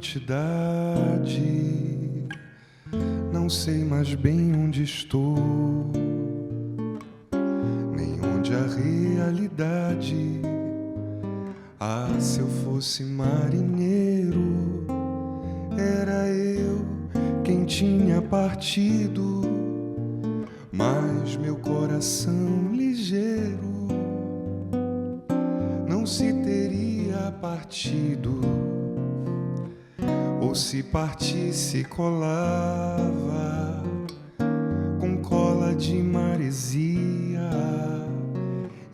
identidade. Não sei mais bem onde estou, nem onde a realidade. Ah, se eu fosse marinheiro, era eu quem tinha partido, mas meu coração ligeiro não se teria partido, ou se partisse colava com cola de maresia.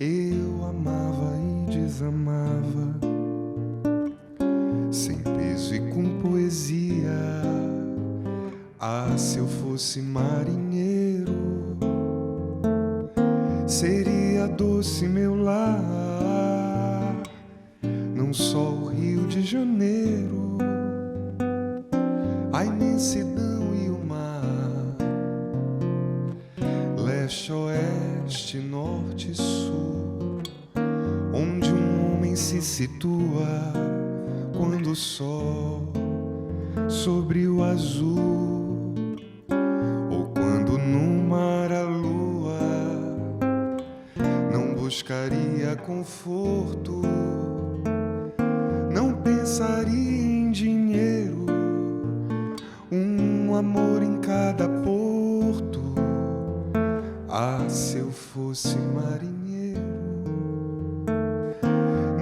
Eu amava e desamava, sem peso e com poesia. Ah, se eu fosse marinheiro, seria doce meu lar, não só o Rio de Janeiro, a imensidão e o mar, leste, oeste, norte e sul, onde um homem se situa quando o sol sobre o azul, ou quando no mar a lua não buscaria conforto, não pensaria em dinheiro, um amor em cada porto. Ah, se eu fosse marinheiro,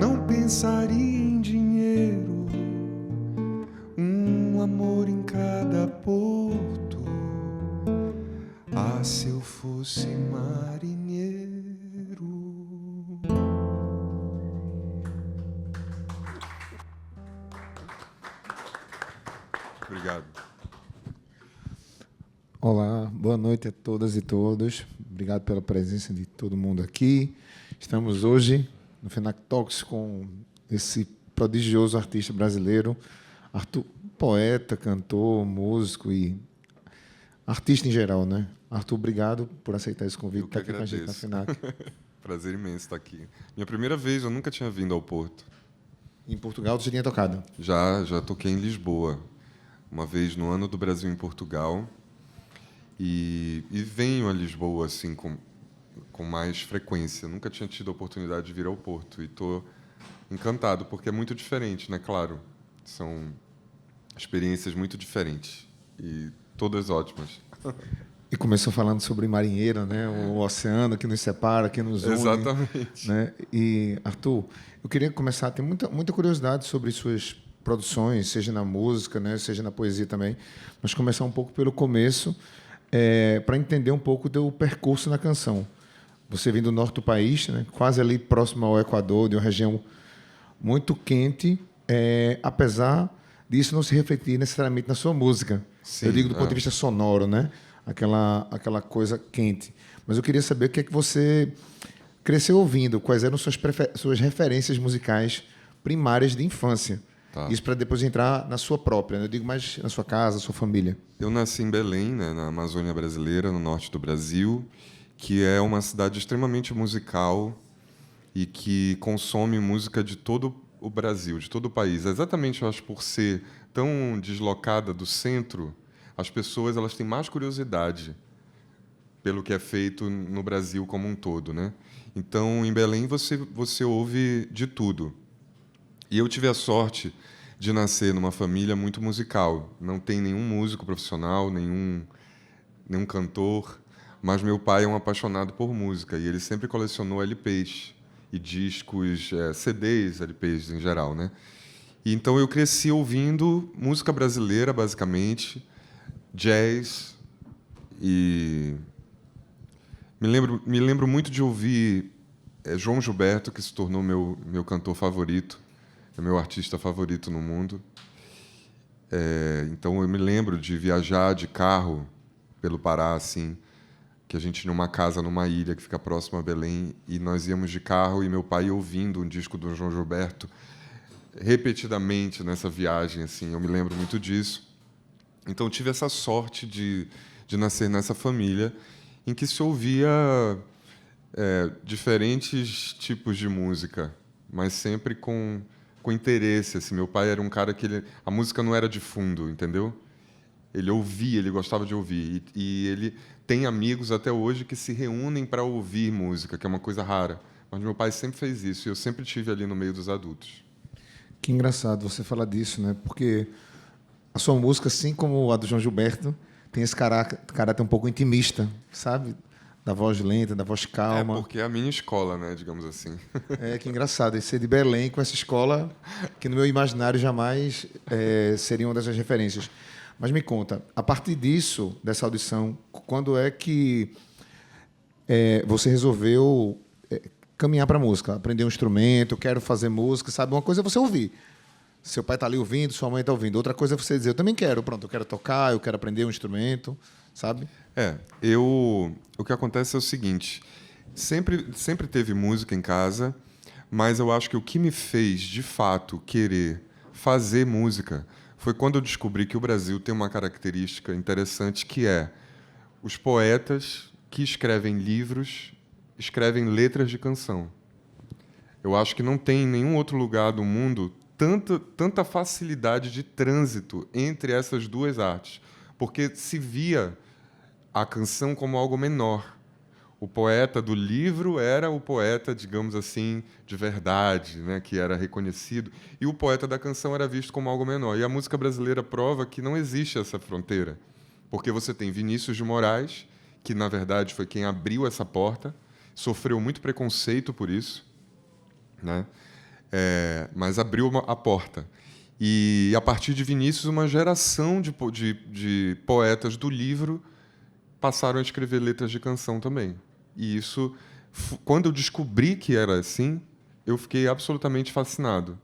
não pensaria em dinheiro, um amor em cada porto. Ah, se eu fosse marinheiro. Obrigado. Olá, boa noite a todas e todos. Obrigado pela presença de todo mundo aqui. Estamos hoje no FENAC Talks com esse prodigioso artista brasileiro, Arthur, poeta, cantor, músico e artista em geral, né? Arthur, obrigado por aceitar esse convite. Eu que aqui com a gente na FENAC. Prazer imenso estar aqui. Minha primeira vez, eu nunca tinha vindo ao Porto. Em Portugal, você tinha tocado? Já toquei em Lisboa, uma vez no Ano do Brasil em Portugal. E venho a Lisboa assim com mais frequência. Nunca tinha tido a oportunidade de vir ao Porto e estou encantado, porque é muito diferente, né? Claro, são experiências muito diferentes e todas ótimas. E começou falando sobre marinheiro, né? O oceano que nos separa, que nos une. Exatamente. Né? E, Arthur, eu queria começar, tem muita curiosidade sobre suas produções, seja na música, né? Seja na poesia também, mas começar um pouco pelo começo, para entender um pouco do percurso na canção. Você vem do norte do país, né? Quase ali próximo ao Equador, de uma região muito quente, apesar disso não se refletir necessariamente na sua música. Sim, eu digo do ponto de vista sonoro, né? Aquela coisa quente. Mas eu queria saber o que é que você cresceu ouvindo, quais eram suas referências musicais primárias de infância. Tá. Isso para depois entrar na sua própria, né? Eu digo mais na sua casa, sua família. Eu nasci em Belém, né, na Amazônia brasileira, no norte do Brasil, que é uma cidade extremamente musical e que consome música de todo o Brasil, de todo o país. Exatamente, eu acho, por ser tão deslocada do centro, as pessoas elas têm mais curiosidade pelo que é feito no Brasil como um todo, né? Então, em Belém, você ouve de tudo. E eu tive a sorte de nascer numa família muito musical. Não tem nenhum músico profissional, nenhum cantor, mas meu pai é um apaixonado por música e ele sempre colecionou LPs e discos, CDs, LPs em geral, né? E então eu cresci ouvindo música brasileira, basicamente, jazz, e me lembro muito de ouvir João Gilberto, que se tornou meu cantor favorito, é meu artista favorito no mundo. Então eu me lembro de viajar de carro pelo Pará, assim, que a gente tinha uma casa numa ilha que fica próxima a Belém, e nós íamos de carro e meu pai ouvindo um disco do João Gilberto repetidamente nessa viagem, assim, eu me lembro muito disso. Então eu tive essa sorte de nascer nessa família em que se ouvia diferentes tipos de música, mas sempre com com interesse. Assim. Meu pai era um cara que a música não era de fundo, entendeu? Ele ouvia, ele gostava de ouvir. E ele tem amigos até hoje que se reúnem para ouvir música, que é uma coisa rara. Mas meu pai sempre fez isso e eu sempre tive ali no meio dos adultos. Que engraçado você falar disso, né? Porque a sua música, assim como a do João Gilberto, tem esse caráter um pouco intimista, sabe? Da voz lenta, da voz calma. É porque é a minha escola, né, digamos assim. Que engraçado. E ser de Belém com essa escola que no meu imaginário jamais seria uma dessas referências. Mas me conta, a partir disso, dessa audição, quando é que você resolveu caminhar para a música? Aprender um instrumento, quero fazer música, sabe? Uma coisa é você ouvir. Seu pai está ali ouvindo, sua mãe está ouvindo. Outra coisa é você dizer, eu também quero, pronto, eu quero tocar, eu quero aprender um instrumento, sabe? O que acontece é o seguinte, sempre teve música em casa, mas eu acho que o que me fez, de fato, querer fazer música foi quando eu descobri que o Brasil tem uma característica interessante, que é os poetas que escrevem livros, escrevem letras de canção. Eu acho que não tem em nenhum outro lugar do mundo tanta facilidade de trânsito entre essas duas artes, porque se via a canção como algo menor. O poeta do livro era o poeta, digamos assim, de verdade, né, que era reconhecido, e o poeta da canção era visto como algo menor. E a música brasileira prova que não existe essa fronteira, porque você tem Vinícius de Moraes, que na verdade foi quem abriu essa porta, sofreu muito preconceito por isso, né? Mas abriu a porta. E a partir de Vinícius, uma geração de poetas do livro passaram a escrever letras de canção também. E isso, quando eu descobri que era assim, eu fiquei absolutamente fascinado.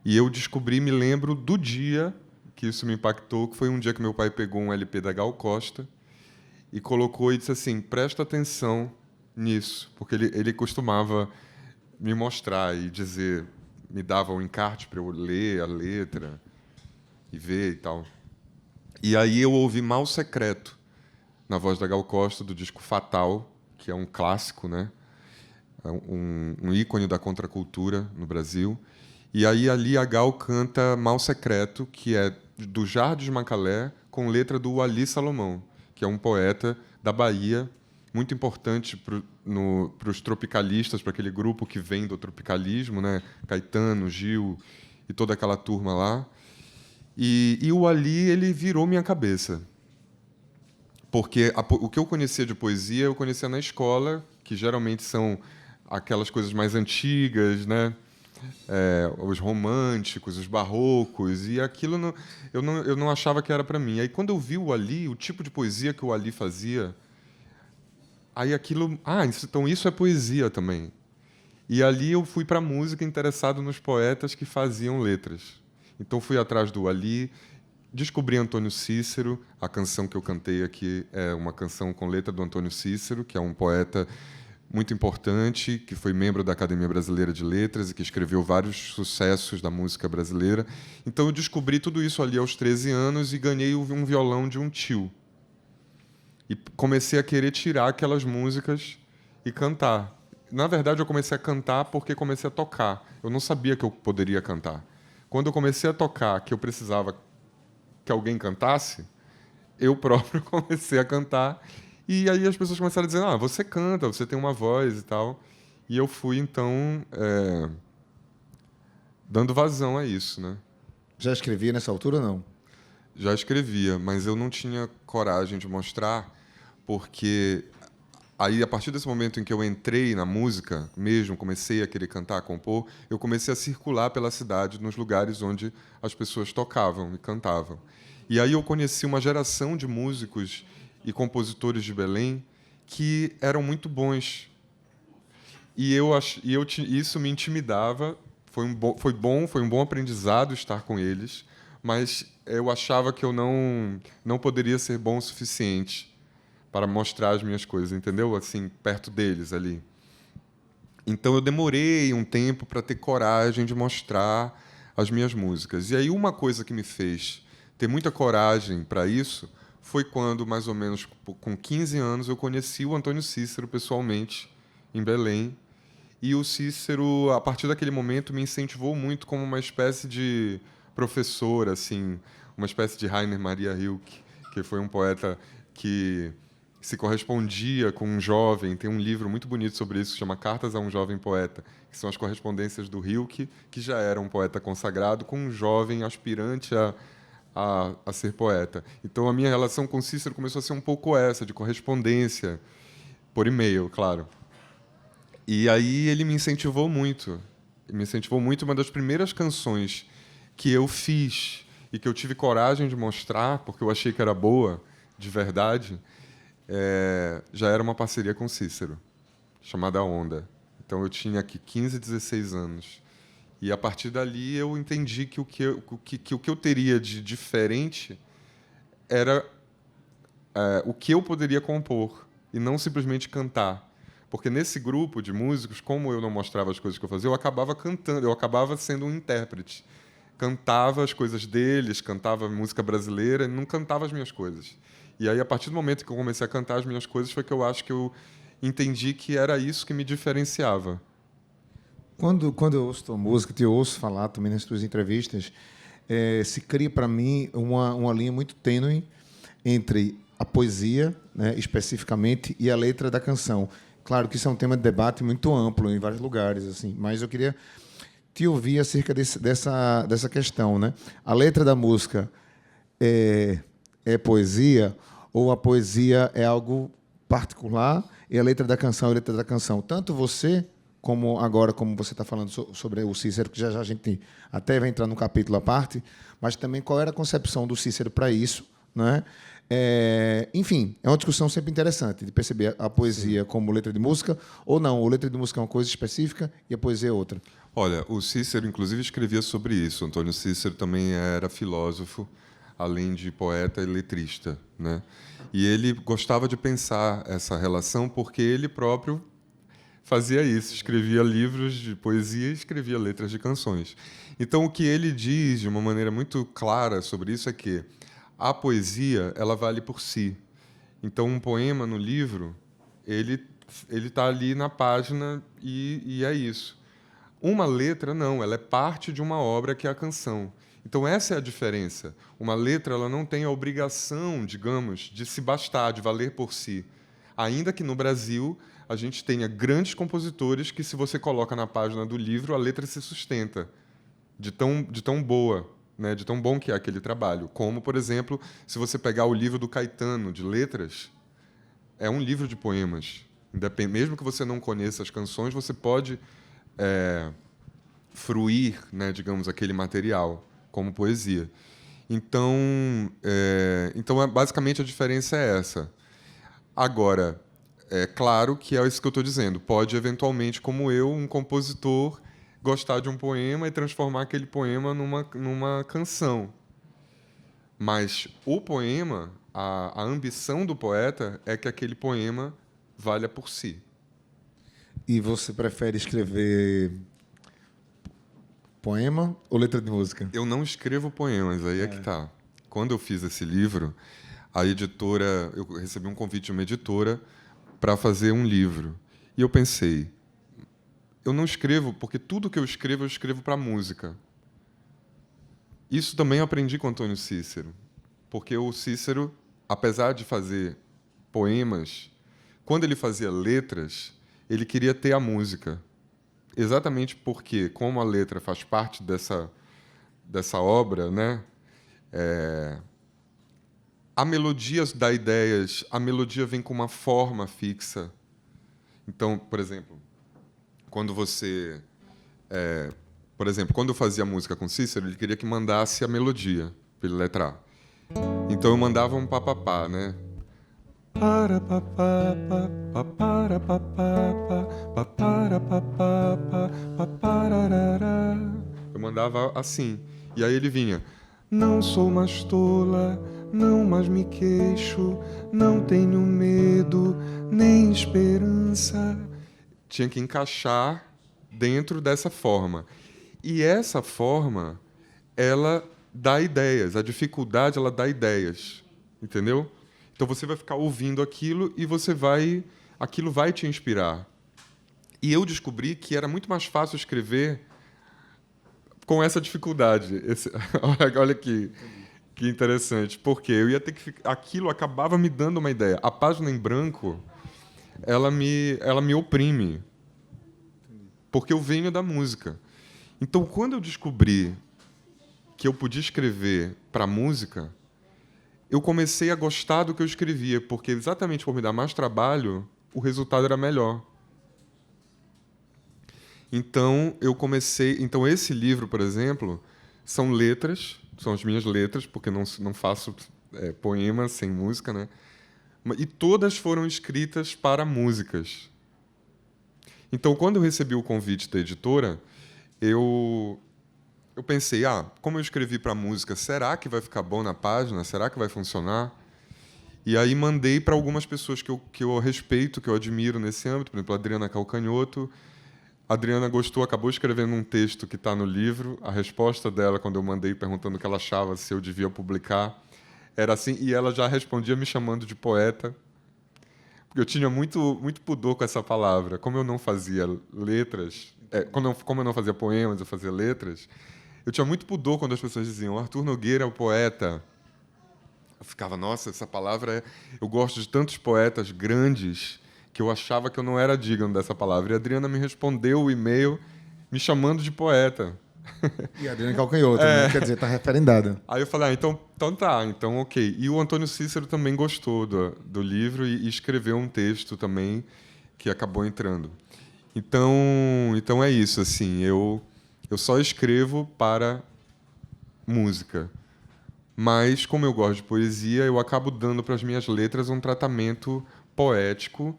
E eu descobri, me lembro do dia que isso me impactou, que foi um dia que meu pai pegou um LP da Gal Costa e colocou e disse assim, presta atenção nisso, porque ele costumava me mostrar e dizer, me dava um encarte para eu ler a letra e ver e tal. E aí eu ouvi Mal Secreto, na voz da Gal Costa, do disco Fatal, que é um clássico, né? Um ícone da contracultura no Brasil. E aí ali a Gal canta Mal Secreto, que é do Jardim Macalé, com letra do Wally Salomão, que é um poeta da Bahia, muito importante para os tropicalistas, para aquele grupo que vem do tropicalismo, né? Caetano, Gil e toda aquela turma lá. E o Wally, ele virou minha cabeça. Porque o que eu conhecia de poesia, eu conhecia na escola, que geralmente são aquelas coisas mais antigas, né? Os românticos, os barrocos, e aquilo eu não achava que era para mim. Aí quando eu vi o Ali, o tipo de poesia que o Ali fazia, aí aquilo, então isso é poesia também. E ali eu fui para a música interessado nos poetas que faziam letras. Então fui atrás do Ali, descobri Antônio Cícero, a canção que eu cantei aqui é uma canção com letra do Antônio Cícero, que é um poeta muito importante, que foi membro da Academia Brasileira de Letras e que escreveu vários sucessos da música brasileira. Então eu descobri tudo isso ali aos 13 anos e ganhei um violão de um tio. E comecei a querer tirar aquelas músicas e cantar. Na verdade, eu comecei a cantar porque comecei a tocar. Eu não sabia que eu poderia cantar. Quando eu comecei a tocar, que eu precisava que alguém cantasse, eu próprio comecei a cantar. E aí as pessoas começaram a dizer, você canta, você tem uma voz e tal. E eu fui, então, dando vazão a isso, né? Já escrevia nessa altura ou não? Já escrevia, mas eu não tinha coragem de mostrar, porque aí, a partir desse momento em que eu entrei na música mesmo, comecei a querer cantar, compor, eu comecei a circular pela cidade, nos lugares onde as pessoas tocavam e cantavam. E aí eu conheci uma geração de músicos e compositores de Belém que eram muito bons. E isso me intimidava, foi um bom aprendizado estar com eles, mas eu achava que eu não poderia ser bom o suficiente para mostrar as minhas coisas, entendeu? Assim, perto deles ali. Então eu demorei um tempo para ter coragem de mostrar as minhas músicas. E aí uma coisa que me fez ter muita coragem para isso foi quando, mais ou menos com 15 anos, eu conheci o Antônio Cícero pessoalmente em Belém. E o Cícero, a partir daquele momento, me incentivou muito como uma espécie de professor, assim, uma espécie de Rainer Maria Rilke, que foi um poeta que se correspondia com um jovem. Tem um livro muito bonito sobre isso, que chama Cartas a um Jovem Poeta, que são as correspondências do Rilke, que já era um poeta consagrado, com um jovem aspirante a ser poeta. Então, a minha relação com Cícero começou a ser um pouco essa, de correspondência, por e-mail, claro. E aí ele me incentivou muito. Me incentivou muito. Uma das primeiras canções que eu fiz e que eu tive coragem de mostrar, porque eu achei que era boa, de verdade, já era uma parceria com Cícero, chamada Onda. Então eu tinha aqui 15, 16 anos. E a partir dali eu entendi que o que eu teria de diferente era o que eu poderia compor e não simplesmente cantar. Porque nesse grupo de músicos, como eu não mostrava as coisas que eu fazia, eu acabava cantando, eu acabava sendo um intérprete. Cantava as coisas deles, cantava música brasileira, e não cantava as minhas coisas. E aí, a partir do momento que eu comecei a cantar as minhas coisas, foi que eu acho que eu entendi que era isso que me diferenciava. Quando eu ouço tua música, te ouço falar também nas tuas entrevistas, se cria para mim uma linha muito tênue entre a poesia, né, especificamente, e a letra da canção. Claro que isso é um tema de debate muito amplo em vários lugares, assim, mas eu queria te ouvir acerca dessa questão, né? A letra da música é poesia ou a poesia é algo particular e a letra da canção é a letra da canção? Tanto você como agora, como você está falando sobre o Cícero, que já a gente até vai entrar num capítulo à parte, mas também qual era a concepção do Cícero para isso, né? Enfim, é uma discussão sempre interessante de perceber a poesia Sim. como letra de música ou não, ou letra de música é uma coisa específica e a poesia é outra. Olha, o Cícero, inclusive, escrevia sobre isso. Antônio Cícero também era filósofo, além de poeta e letrista, né? E ele gostava de pensar essa relação porque ele próprio fazia isso, escrevia livros de poesia e escrevia letras de canções. Então, o que ele diz de uma maneira muito clara sobre isso é que a poesia, ela vale por si. Então, um poema no livro, ele está ali na página e é isso. Uma letra, não, ela é parte de uma obra que é a canção. Então, essa é a diferença. Uma letra, ela não tem a obrigação, digamos, de se bastar, de valer por si. Ainda que no Brasil a gente tenha grandes compositores que, se você coloca na página do livro, a letra se sustenta de tão boa, né, de tão bom que é aquele trabalho. Como, por exemplo, se você pegar o livro do Caetano, de letras, é um livro de poemas. Mesmo que você não conheça as canções, você pode fruir, né, digamos, aquele material como poesia. Então, basicamente, a diferença é essa. Agora, é claro que é isso que eu estou dizendo. Pode, eventualmente, como eu, um compositor, gostar de um poema e transformar aquele poema numa canção. Mas o poema, a ambição do poeta é que aquele poema valha por si. E você prefere escrever poema ou letra de música? Eu não escrevo poemas, aí é que tá. Quando eu fiz esse livro, a editora, eu recebi um convite de uma editora para fazer um livro. E eu pensei, eu não escrevo, porque tudo que eu escrevo para música. Isso também eu aprendi com Antônio Cícero, porque o Cícero, apesar de fazer poemas, quando ele fazia letras, ele queria ter a música. Exatamente porque, como a letra faz parte dessa obra, né? A melodia dá ideias, a melodia vem com uma forma fixa. Então, por exemplo, quando eu fazia música com Cícero, ele queria que mandasse a melodia para ele letrar. Então eu mandava um papapá, né? Para papá, para papá, para papá, parará. Eu mandava assim. E aí ele vinha: não sou mais tola, não mais me queixo, não tenho medo, nem esperança. Tinha que encaixar dentro dessa forma. E essa forma, ela dá ideias. A dificuldade, ela dá ideias. Entendeu? Então você vai ficar ouvindo aquilo e aquilo vai te inspirar. E eu descobri que era muito mais fácil escrever com essa dificuldade. Olha que interessante. Porque eu ia ter que... Aquilo acabava me dando uma ideia. A página em branco, ela me oprime. Porque eu venho da música. Então, quando eu descobri que eu podia escrever para música, eu comecei a gostar do que eu escrevia, porque exatamente por me dar mais trabalho, o resultado era melhor. Então, Então, esse livro, por exemplo, são letras, são as minhas letras, porque não faço poemas sem música, né? E todas foram escritas para músicas. Então, quando eu recebi o convite da editora, eu pensei, como eu escrevi para música, será que vai ficar bom na página? Será que vai funcionar? E aí mandei para algumas pessoas que eu respeito, que eu admiro nesse âmbito, por exemplo, a Adriana Calcanhoto. A Adriana gostou, acabou escrevendo um texto que está no livro. A resposta dela, quando eu mandei perguntando o que ela achava, se eu devia publicar, era assim, e ela já respondia me chamando de poeta. Porque eu tinha muito, muito pudor com essa palavra. Como eu não fazia letras, como eu não fazia poemas, eu fazia letras, eu tinha muito pudor quando as pessoas diziam Arthur Nogueira é o poeta. Eu ficava, nossa, essa palavra eu gosto de tantos poetas grandes que eu achava que eu não era digno dessa palavra. E a Adriana me respondeu o e-mail me chamando de poeta. E a Adriana Calcanhoto, né? Quer dizer, está referendada. Aí eu falei, então tá, então ok. E o Antônio Cícero também gostou do livro e escreveu um texto também que acabou entrando. Então é isso, assim, eu só escrevo para música. Mas, como eu gosto de poesia, eu acabo dando para as minhas letras um tratamento poético.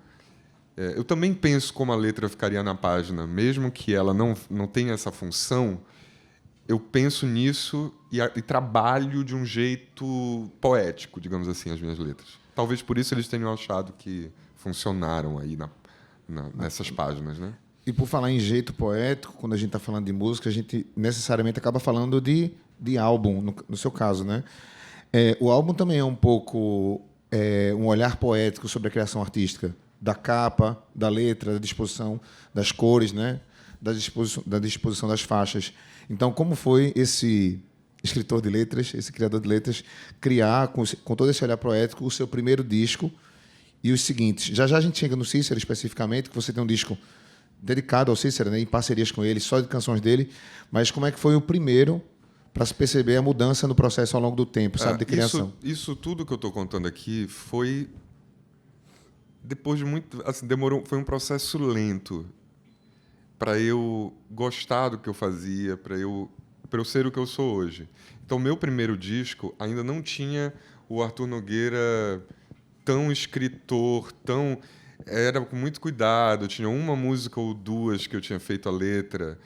Eu também penso como a letra ficaria na página, mesmo que ela não tenha essa função, eu penso nisso e trabalho de um jeito poético, digamos assim, as minhas letras. Talvez por isso eles tenham achado que funcionaram aí nessas páginas, né? E por falar em jeito poético, quando a gente está falando de música, a gente necessariamente acaba falando de álbum, no seu caso, né? O álbum também é um pouco um olhar poético sobre a criação artística, da capa, da letra, da disposição das cores, né? Da disposição das faixas. Então, como foi esse escritor de letras, esse criador de letras, criar, com todo esse olhar poético, o seu primeiro disco e os seguintes? Já a gente chega no Cícero, especificamente, que você tem um disco dedicado ao Cícero, né, em parcerias com ele, só de canções dele, mas como é que foi o primeiro para se perceber a mudança no processo ao longo do tempo, sabe, de criação? Isso tudo que eu estou contando aqui foi depois de muito, assim, foi um processo lento para eu gostar do que eu fazia, para eu ser o que eu sou hoje. Então, meu primeiro disco ainda não tinha o Arthur Nogueira tão escritor, era com muito cuidado, tinha uma música ou duas que eu tinha feito a letra.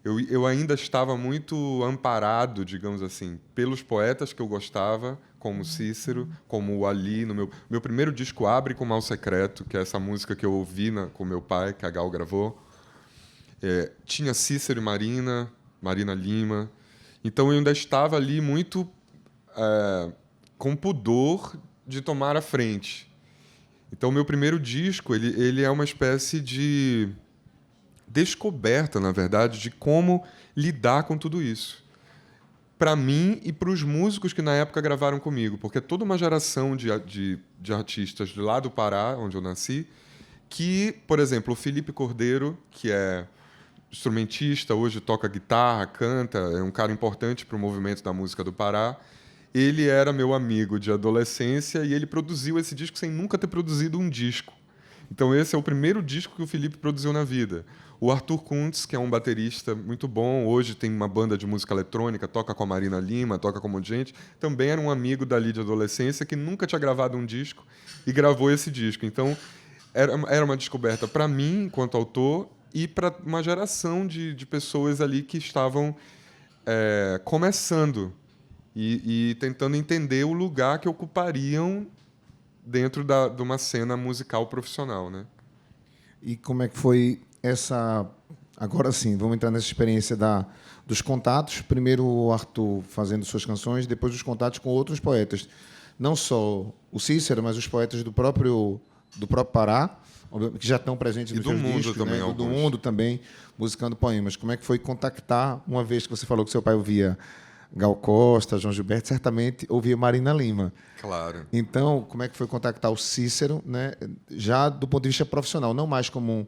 Eu ainda estava muito amparado, digamos assim, pelos poetas que eu gostava, como Cícero, como o Ali. No meu primeiro disco abre com Mal Secreto, que é essa música que eu ouvi com meu pai, que a Gal gravou. Tinha Cícero e Marina Lima. Então eu ainda estava ali muito com pudor de tomar a frente. Então, o meu primeiro disco ele é uma espécie de descoberta, na verdade, de como lidar com tudo isso. Para mim e para os músicos que na época gravaram comigo, porque toda uma geração de artistas de lá do Pará, onde eu nasci, que, por exemplo, o Felipe Cordeiro, que é instrumentista, hoje toca guitarra, canta, é um cara importante para o movimento da música do Pará. Ele era meu amigo de adolescência e ele produziu esse disco sem nunca ter produzido um disco. Então esse é o primeiro disco que o Felipe produziu na vida. O Arthur Kuntz, que é um baterista muito bom, hoje tem uma banda de música eletrônica, toca com a Marina Lima, toca com um monte de gente, também era um amigo dali de adolescência que nunca tinha gravado um disco e gravou esse disco. Então era uma descoberta para mim, enquanto autor, e para uma geração de pessoas ali que estavam começando e tentando entender o lugar que ocupariam dentro de uma cena musical profissional, né? E como é que foi essa... Agora sim, vamos entrar nessa experiência dos contatos. Primeiro o Arthur fazendo suas canções, depois os contatos com outros poetas. Não só o Cícero, mas os poetas do próprio do próprio Pará, que já estão presentes nos seus discos, também, né? Do mundo também, musicando poemas. Como é que foi contactar, uma vez que você falou que seu pai ouvia Gal Costa, João Gilberto, certamente ouvia Marina Lima. Claro. Então, como é que foi contactar o Cícero, né? Já do ponto de vista profissional, não mais como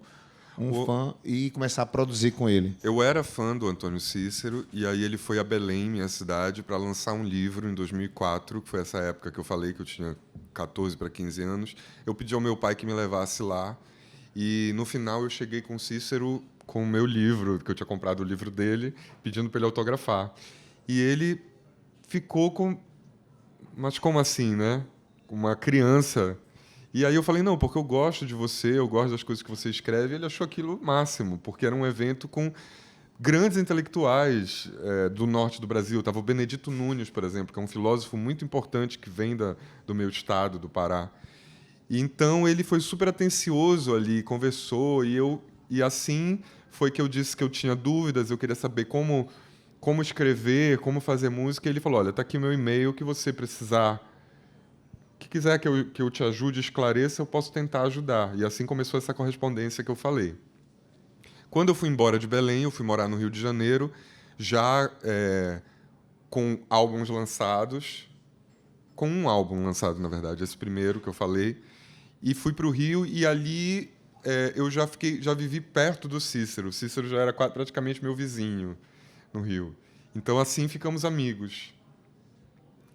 um fã, e começar a produzir com ele? Eu era fã do Antônio Cícero, e aí ele foi a Belém, minha cidade, para lançar um livro em 2004, que foi essa época que eu falei que eu tinha 14 para 15 anos. Eu pedi ao meu pai que me levasse lá, e no final eu cheguei com o Cícero com o meu livro, que eu tinha comprado o livro dele, pedindo para ele autografar. E ele ficou com... Mas como assim, né? Uma criança. E aí eu falei, não, porque eu gosto de você, eu gosto das coisas que você escreve. E ele achou aquilo o máximo, porque era um evento com grandes intelectuais do norte do Brasil. Estava o Benedito Nunes, por exemplo, que é um filósofo muito importante que vem do meu estado, do Pará. E então ele foi super atencioso ali, conversou, e assim foi que eu disse que eu tinha dúvidas, eu queria saber como escrever, como fazer música. E ele falou, olha, está aqui o meu e-mail, que você precisar, que quiser que eu te ajude, esclareça, eu posso tentar ajudar. E assim começou essa correspondência que eu falei. Quando eu fui embora de Belém, eu fui morar no Rio de Janeiro, já com álbuns lançados, com um álbum lançado, na verdade, esse primeiro que eu falei, e fui para o Rio, e ali eu já vivi perto do Cícero. O Cícero já era praticamente meu vizinho no Rio. Então, assim, ficamos amigos.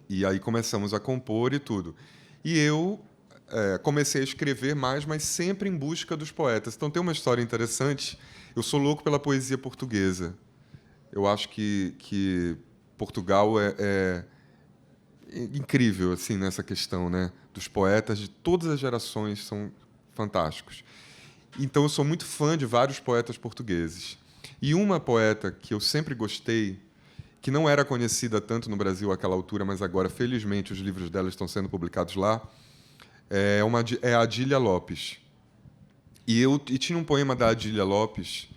E aí começamos a compor e tudo. E eu comecei a escrever mais, mas sempre em busca dos poetas. Então, tem uma história interessante. Eu sou louco pela poesia portuguesa. Eu acho que Portugal é incrível assim nessa questão, né? Dos poetas de todas as gerações são fantásticos. Então, eu sou muito fã de vários poetas portugueses. E uma poeta que eu sempre gostei, que não era conhecida tanto no Brasil àquela altura, mas agora, felizmente, os livros dela estão sendo publicados lá, é a Adília Lopes. E tinha um poema da Adília Lopes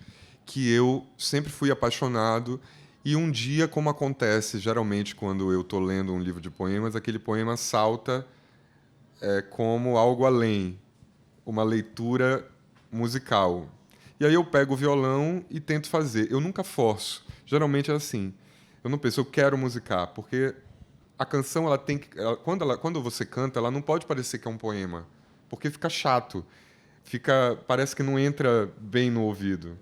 que eu sempre fui apaixonado, e um dia, como acontece geralmente quando eu estou lendo um livro de poemas, aquele poema salta como algo além, uma leitura musical. E aí eu pego o violão e tento fazer. Eu nunca forço. Geralmente é assim. Eu não penso, eu quero musicar, porque a canção ela tem que, quando você canta, ela não pode parecer que é um poema, porque fica chato, parece que não entra bem no ouvido.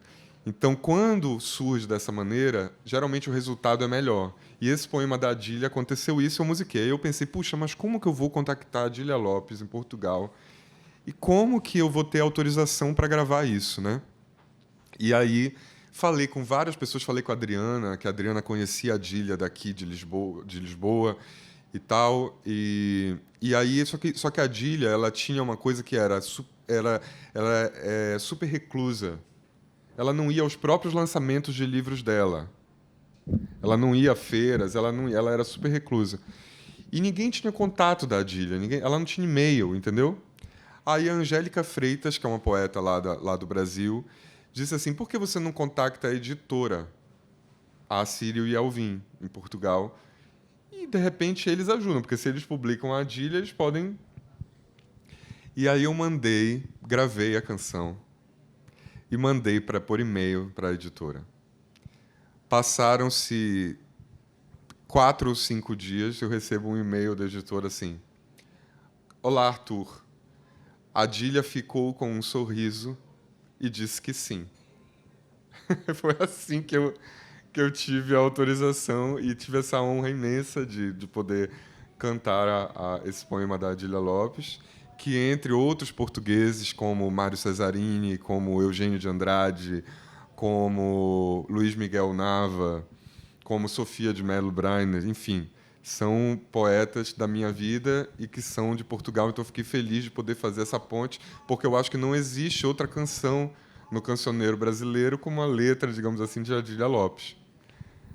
Então, quando surge dessa maneira, geralmente o resultado é melhor. E esse poema da Adília aconteceu isso, eu musiquei. Eu pensei, puxa, mas como que eu vou contactar a Adília Lopes em Portugal? E como que eu vou ter autorização para gravar isso, né? E aí falei com várias pessoas, falei com a Adriana, que a Adriana conhecia a Adília daqui de Lisboa e tal. E aí, só que a Adília, ela tinha uma coisa que ela é super reclusa. Ela não ia aos próprios lançamentos de livros dela. Ela não ia a feiras, ela era super reclusa. E ninguém tinha contato da Adília, ela não tinha e-mail, entendeu? Aí a Angélica Freitas, que é uma poeta lá do Brasil, disse assim, por que você não contacta a editora, a Sírio e Alvim, em Portugal? E, de repente, eles ajudam, porque se eles publicam a Adília, eles podem... E aí eu gravei a canção, e mandei por e-mail para a editora. Passaram-se 4 ou 5 dias, eu recebo um e-mail da editora assim, olá, Arthur. A Adília ficou com um sorriso e disse que sim. Foi assim que eu tive a autorização e tive essa honra imensa de poder cantar esse poema da Adília Lopes, que, entre outros portugueses, como Mário Cesarini, como Eugênio de Andrade, como Luiz Miguel Nava, como Sofia de Mello Breiner, enfim, são poetas da minha vida e que são de Portugal, então eu fiquei feliz de poder fazer essa ponte, porque eu acho que não existe outra canção no cancioneiro brasileiro com uma letra, digamos assim, de Adília Lopes.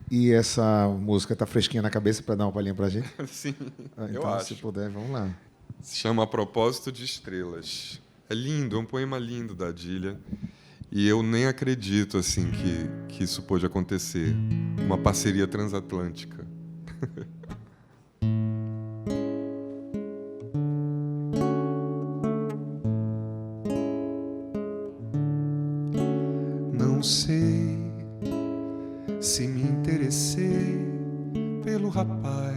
E essa música está fresquinha na cabeça para dar uma palhinha para a gente? Sim, então, eu acho. Se puder, vamos lá. Se chama A Propósito de Estrelas. É lindo, é um poema lindo da Adília. E eu nem acredito assim que isso pôde acontecer. Uma parceria transatlântica. Não sei se me interessei pelo rapaz,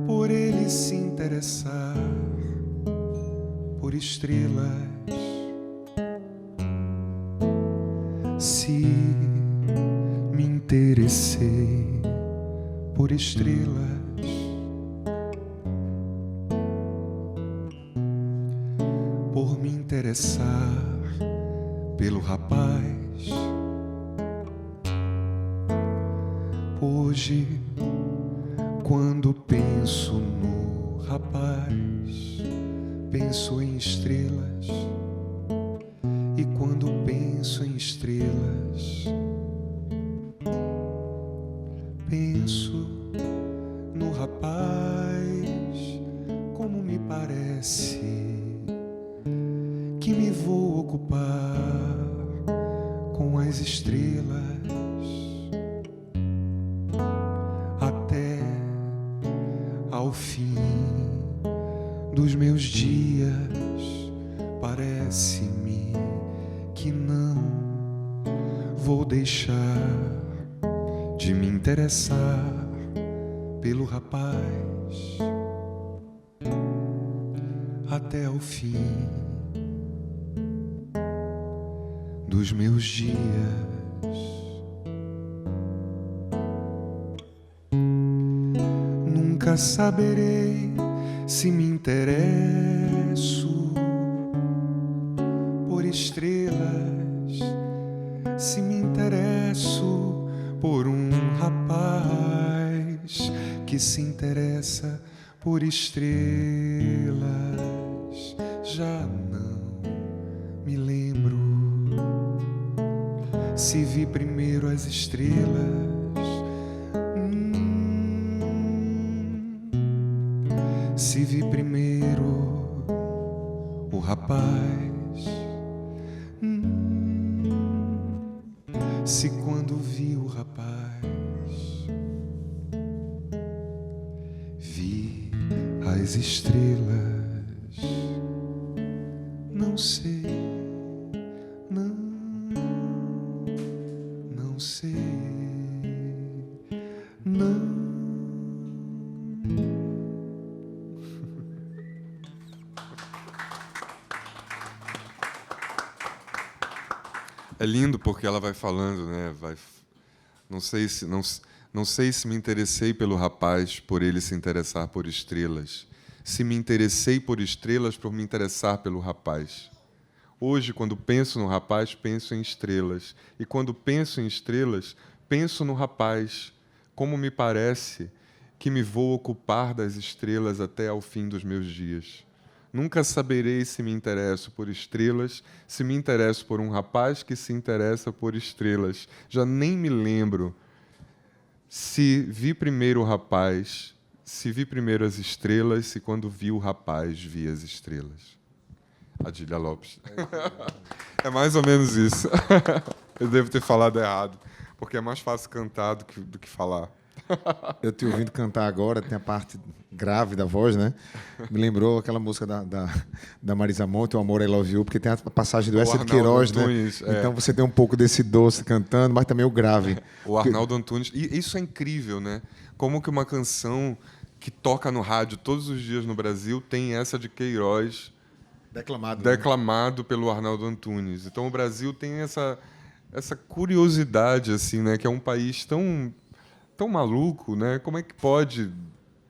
por ele se interessar por estrelas. Se me interessei por estrelas, por me interessar pelo rapaz. Hoje, quando penso no rapaz, penso em estrelas. E quando penso em estrelas, penso no rapaz. Como me parece que me vou ocupar com as estrelas até ao fim dos meus dias. Parece-me que não vou deixar de me interessar pelo rapaz até o fim dos meus dias. Nunca saberei se me interesso por estrelas, se me interesso por um rapaz que se interessa por estrelas. Já não me lembro se vi primeiro as estrelas, se vi primeiro o rapaz, se quando vi o rapaz vi as estrelas. Não sei, não sei, não. É lindo porque ela vai falando, né? Não sei se me interessei pelo rapaz por ele se interessar por estrelas. Se me interessei por estrelas por me interessar pelo rapaz. Hoje, quando penso no rapaz, penso em estrelas. E quando penso em estrelas, penso no rapaz. Como me parece que me vou ocupar das estrelas até ao fim dos meus dias. Nunca saberei se me interesso por estrelas, se me interesso por um rapaz que se interessa por estrelas. Já nem me lembro se vi primeiro o rapaz, se vi primeiro as estrelas, se quando vi o rapaz vi as estrelas. Adília Lopes. É mais ou menos isso. Eu devo ter falado errado, porque é mais fácil cantar do que falar. Eu te ouvindo cantar agora, tem a parte grave da voz, né? Me lembrou aquela música da Marisa Monte, O Amor I Love You, porque tem a passagem do Essa de Queiroz, Antunes, né? Então você tem um pouco desse doce cantando, mas também o grave. O Arnaldo Antunes. E isso é incrível, né? Como que uma canção que toca no rádio todos os dias no Brasil tem essa de Queiroz declamado, né? Pelo Arnaldo Antunes. Então o Brasil tem essa curiosidade, assim, né? Que é um país tão maluco, né? Como é que pode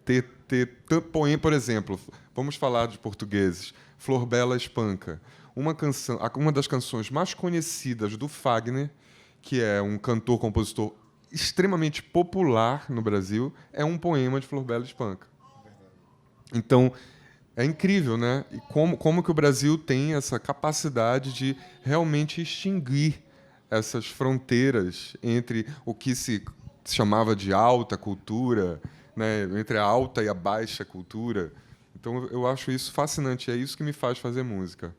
ter poema, por exemplo, vamos falar de portugueses, Flor Bela Espanca, uma das canções mais conhecidas do Fagner, que é um cantor-compositor extremamente popular no Brasil, é um poema de Flor Bela Espanca. Então, é incrível, né? E como que o Brasil tem essa capacidade de realmente extinguir essas fronteiras entre o que se chamava de alta cultura, né, entre a alta e a baixa cultura. Então, eu acho isso fascinante. É isso que me faz fazer música.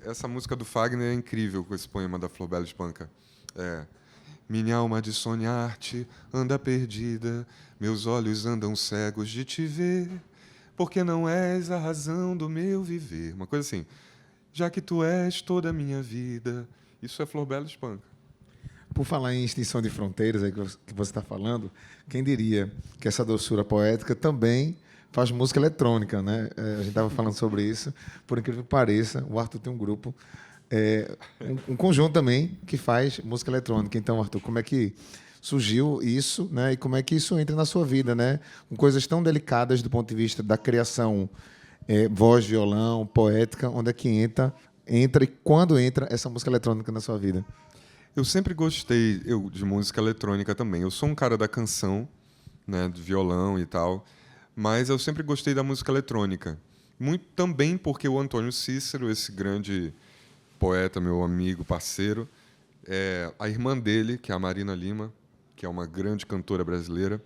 Essa música do Fagner é incrível, com esse poema da Flor Bela Espanca. Minha alma de sonhar-te anda perdida, meus olhos andam cegos de te ver, porque não és a razão do meu viver. Uma coisa assim. Já que tu és toda a minha vida Isso é Flor Bela Espanca. Por falar em extinção de fronteiras, aí que você está falando, quem diria que essa doçura poética também faz música eletrônica, né? A gente estava falando sobre isso. Por incrível que pareça, o Arthur tem um grupo, um conjunto também que faz música eletrônica. Então, Arthur, como é que surgiu isso, né? E como é que isso entra na sua vida, né? Com coisas tão delicadas do ponto de vista da criação, voz, violão, poética, onde é que entra e quando entra essa música eletrônica na sua vida? Eu sempre gostei de música eletrônica também. Eu sou um cara da canção, né, de violão e tal, mas eu sempre gostei da música eletrônica. Muito também porque o Antônio Cícero, esse grande poeta, meu amigo, parceiro, a irmã dele, que é a Marina Lima, que é uma grande cantora brasileira,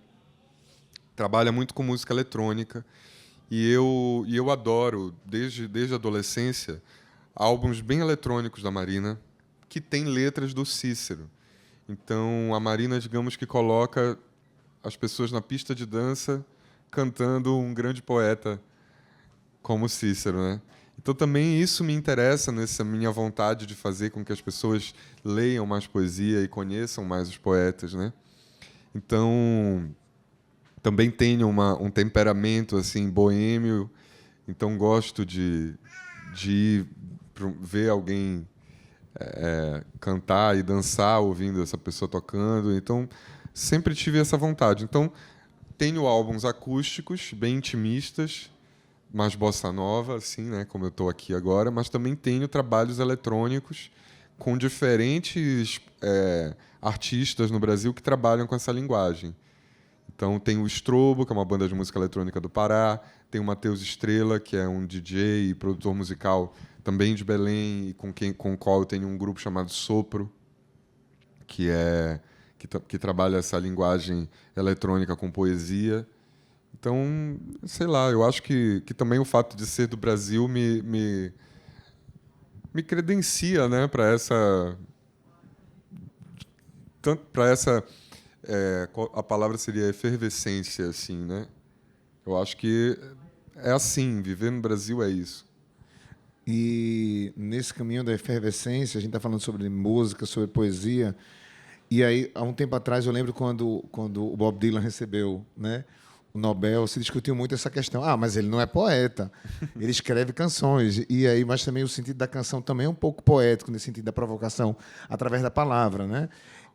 trabalha muito com música eletrônica. E eu adoro, desde a adolescência, álbuns bem eletrônicos da Marina, que tem letras do Cícero. Então, a Marina, digamos que coloca as pessoas na pista de dança cantando um grande poeta como Cícero, né? Então, também isso me interessa nessa minha vontade de fazer com que as pessoas leiam mais poesia e conheçam mais os poetas, né? Então, também tenho um temperamento assim boêmio, então gosto de ir ver alguém cantar e dançar ouvindo essa pessoa tocando. Então, sempre tive essa vontade. Então, tenho álbuns acústicos, bem intimistas, mais bossa nova, assim, né, como eu estou aqui agora, mas também tenho trabalhos eletrônicos com diferentes artistas no Brasil que trabalham com essa linguagem. Então, tem o Strobo, que é uma banda de música eletrônica do Pará, tem o Matheus Estrela, que é um DJ e produtor musical também de Belém, e com o qual eu tenho um grupo chamado Sopro, que trabalha essa linguagem eletrônica com poesia. Então, sei lá, eu acho que também o fato de ser do Brasil me credencia, né, para essa a palavra seria efervescência, assim, né? Eu acho que é assim, viver no Brasil é isso. E nesse caminho da efervescência, a gente está falando sobre música, sobre poesia. E aí, há um tempo atrás, eu lembro quando o Bob Dylan recebeu, né, o Nobel, se discutiu muito essa questão. Ah, mas ele não é poeta, ele escreve canções. E aí, mas também o sentido da canção também é um pouco poético, nesse sentido da provocação, através da palavra, né?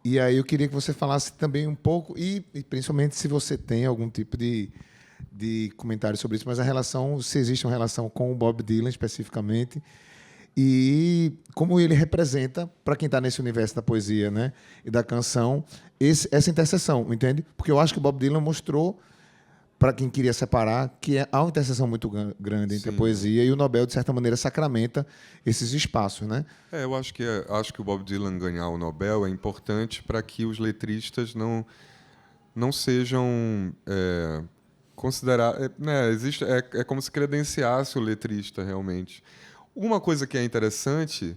E aí eu queria que você falasse também um pouco, e principalmente se você tem algum tipo de comentário sobre isso, mas se existe uma relação com o Bob Dylan especificamente, e como ele representa, para quem está nesse universo da poesia, né, e da canção, essa interseção, entende? Porque eu acho que o Bob Dylan mostrou, para quem queria separar, que há uma interseção muito grande entre a poesia e o Nobel, de certa maneira, sacramenta esses espaços, né? Eu acho que o Bob Dylan ganhar o Nobel é importante para que os letristas não sejam considerados, né? É como se credenciasse o letrista realmente. Uma coisa que é interessante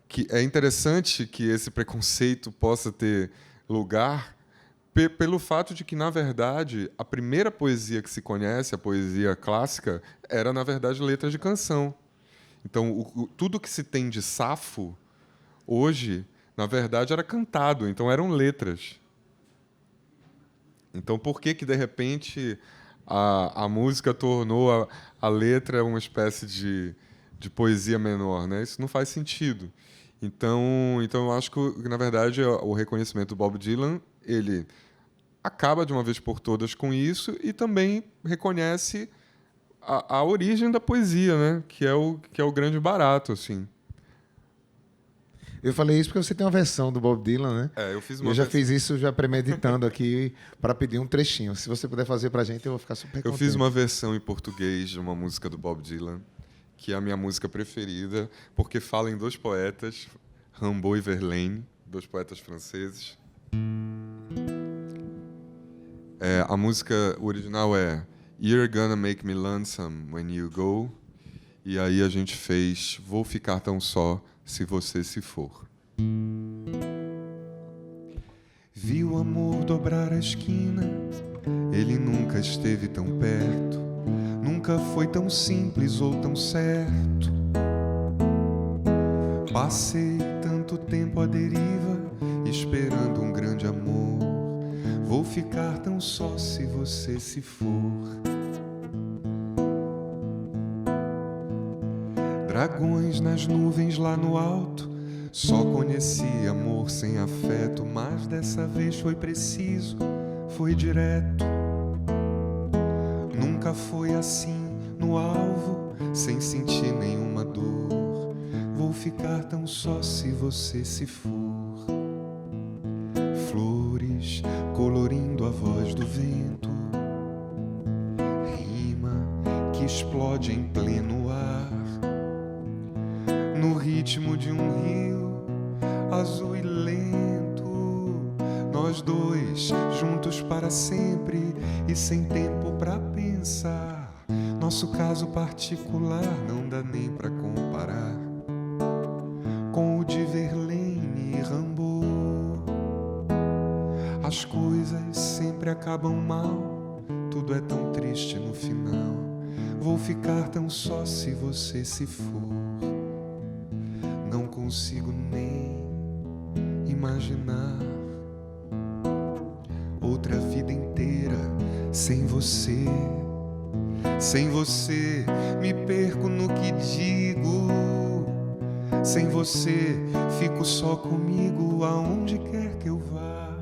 que esse preconceito possa ter lugar pelo fato de que, na verdade, a primeira poesia que se conhece, a poesia clássica, era, na verdade, letra de canção. Então, tudo que se tem de Safo, hoje, na verdade, era cantado, então eram letras. Então, por que, de repente, a música tornou a letra uma espécie de poesia menor, né? Isso não faz sentido. Então eu acho que, na verdade, o reconhecimento do Bob Dylan, ele acaba de uma vez por todas com isso e também reconhece a origem da poesia, né? Que é o grande barato, assim. Eu falei isso porque você tem uma versão do Bob Dylan, né? Eu fiz uma Eu já fiz isso já premeditando aqui para pedir um trechinho. Se você puder fazer para a gente, eu vou ficar super contente. Eu fiz uma versão em português de uma música do Bob Dylan, que é a minha música preferida, porque fala em dois poetas, Rimbaud e Verlaine, dois poetas franceses. A música original é You're Gonna Make Me Lonesome When You Go, e aí a gente fez Vou Ficar Tão Só Se Você Se For. Vi o amor dobrar a esquina, ele nunca esteve tão perto, nunca foi tão simples ou tão certo. Passei tanto tempo à deriva, esperando um grande amor. Vou ficar tão só se você se for. Dragões nas nuvens lá no alto, só conheci amor sem afeto, mas dessa vez foi preciso, foi direto. Nunca foi assim no alvo, sem sentir nenhuma dor. Vou ficar tão só se você se for. Flores colorindo a voz do vento, rima que explode em pleno ar, no ritmo de um rio azul e lento. Nós dois juntos para sempre e sem tempo pra pensar. Nosso caso particular não dá nem pra comparar com o de Verlaine e Rimbaud. As coisas sempre acabam mal, tudo é tão triste no final. Vou ficar tão só se você se for. Não consigo nem imaginar outra vida inteira sem você. Sem você me perco no que digo. Sem você fico só comigo aonde quer que eu vá.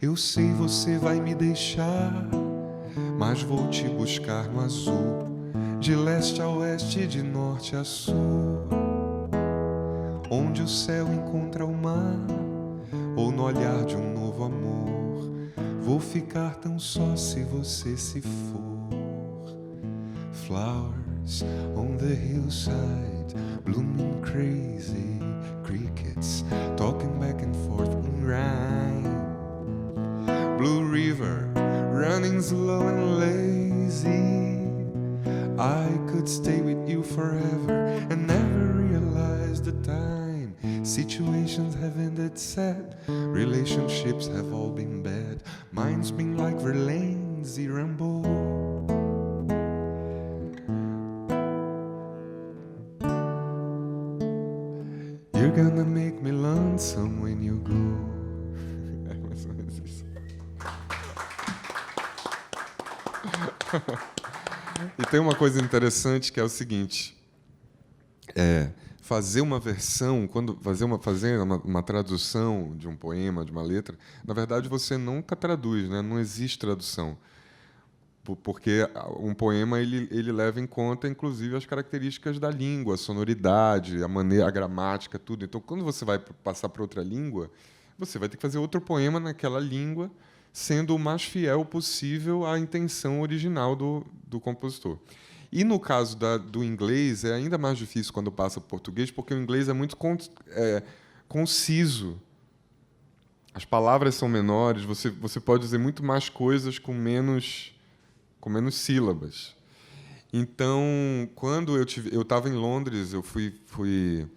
Eu sei você vai me deixar, mas vou te buscar no azul, de leste a oeste, de norte a sul, onde o céu encontra o mar, ou no olhar de um novo amor. Vou ficar tão só se você se for. Flowers on the hillside, blooming crazy, crickets talking back and forth in rhyme. Blue river running slow and lazy. I could stay with you forever and never realize the time. Situations have ended sad, relationships have all been bad. Mine's been like Verlaine's and Rimbaud. You're gonna make me lonesome when you go. É mais ou menos isso. E tem uma coisa interessante que é o seguinte: fazer uma versão, quando fazer uma tradução de um poema, de uma letra, na verdade você nunca traduz, né? Não existe tradução, porque um poema ele leva em conta, inclusive, as características da língua, a sonoridade, a maneira, a gramática, tudo. Então, quando você vai passar para outra língua, você vai ter que fazer outro poema naquela língua, sendo o mais fiel possível à intenção original do compositor. E no caso do inglês, é ainda mais difícil quando passa para o português, porque o inglês é muito conciso. As palavras são menores, você pode dizer muito mais coisas com menos sílabas. Então, quando eu estava em Londres, eu fui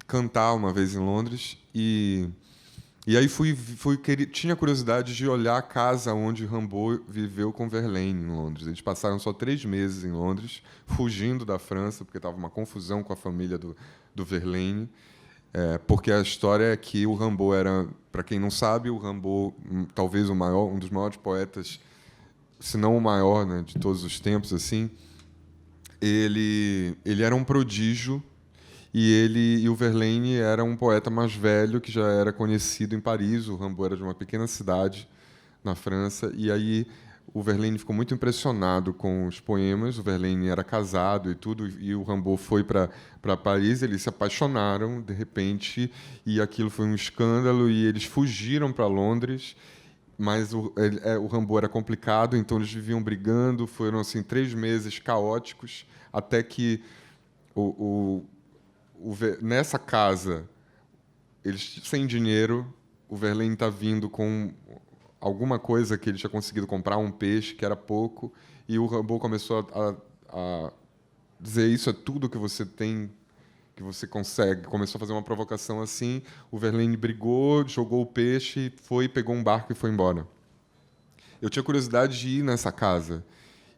cantar uma vez em Londres e aí tinha curiosidade de olhar a casa onde Rimbaud viveu com Verlaine em Londres. Eles passaram só 3 meses em Londres, fugindo da França, porque estava uma confusão com a família do Verlaine. Porque a história é que o Rimbaud era, para quem não sabe, o Rimbaud, talvez um dos maiores poetas, se não o maior, né, de todos os tempos, assim. Ele era um prodígio. E o Verlaine era um poeta mais velho que já era conhecido em Paris. O Rimbaud era de uma pequena cidade na França. E aí o Verlaine ficou muito impressionado com os poemas. O Verlaine era casado e tudo, e o Rimbaud foi para Paris. Eles se apaixonaram de repente e aquilo foi um escândalo. E eles fugiram para Londres. Mas o Rimbaud era complicado, então eles viviam brigando. Foram assim 3 meses caóticos até que nessa casa, eles sem dinheiro, o Verlaine está vindo com alguma coisa que ele tinha conseguido comprar, um peixe, que era pouco, e o Rimbaud começou a dizer: isso é tudo que você tem, que você consegue. Começou a fazer uma provocação assim, o Verlaine brigou, jogou o peixe, pegou um barco e foi embora. Eu tinha curiosidade de ir nessa casa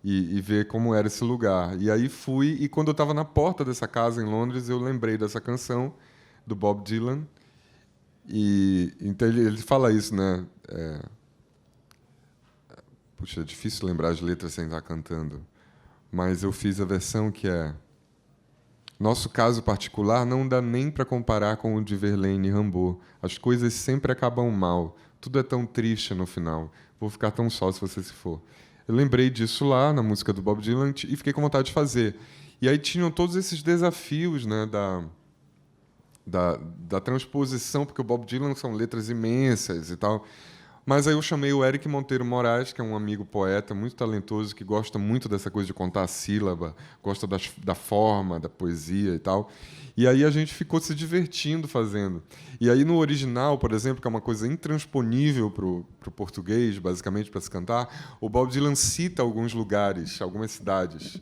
e ver como era esse lugar. E aí fui, e quando eu estava na porta dessa casa em Londres, eu lembrei dessa canção do Bob Dylan E então ele fala isso, né? Puxa, é difícil lembrar as letras sem estar cantando. Mas eu fiz a versão que é: nosso caso particular não dá nem para comparar com o de Verlaine e Rimbaud. As coisas sempre acabam mal. Tudo é tão triste no final. Vou ficar tão só se você se for. Eu lembrei disso lá na música do Bob Dylan e fiquei com vontade de fazer. E aí tinham todos esses desafios, né, da transposição, porque o Bob Dylan são letras imensas e tal. Mas aí eu chamei o Eric Monteiro Moraes, que é um amigo poeta muito talentoso, que gosta muito dessa coisa de contar a sílaba, gosta da forma, da poesia e tal. E aí a gente ficou se divertindo fazendo. E aí no original, por exemplo, que é uma coisa intransponível para o português, basicamente, para se cantar, o Bob Dylan cita alguns lugares, algumas cidades.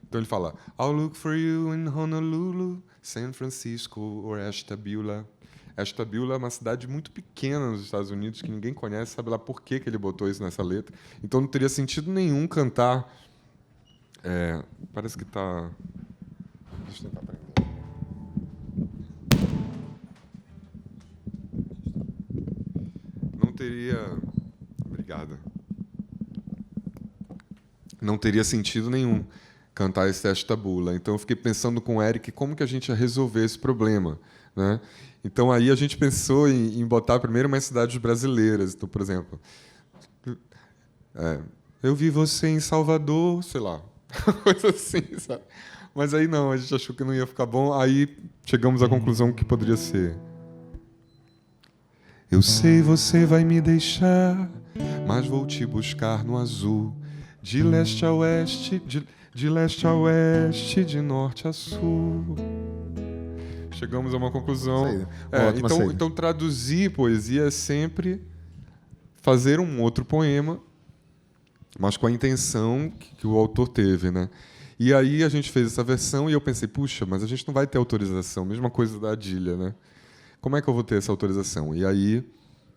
Então ele fala: I'll look for you in Honolulu, San Francisco or Ashtabula. Ashtabula é uma cidade muito pequena nos Estados Unidos que ninguém conhece, sabe lá por que ele botou isso nessa letra. Então não teria sentido nenhum cantar. Parece que está. Deixa eu tentar aprender. Não teria. Obrigada. Não teria sentido nenhum cantar esse Ashtabula. Então eu fiquei pensando com o Eric como que a gente ia resolver esse problema, né? Então aí a gente pensou em botar primeiro umas cidades brasileiras. Então, por exemplo, eu vi você em Salvador, sei lá, coisa assim, sabe? Mas aí não, a gente achou que não ia ficar bom. Aí chegamos à conclusão que poderia ser: eu sei você vai me deixar, mas vou te buscar no azul, de leste a oeste, de leste a oeste, de norte a sul. Chegamos a uma conclusão. Então, traduzir poesia é sempre fazer um outro poema, mas com a intenção que o autor teve, né? E aí a gente fez essa versão e eu pensei, puxa, mas a gente não vai ter autorização. Mesma coisa da Adília, né? Como é que eu vou ter essa autorização? E aí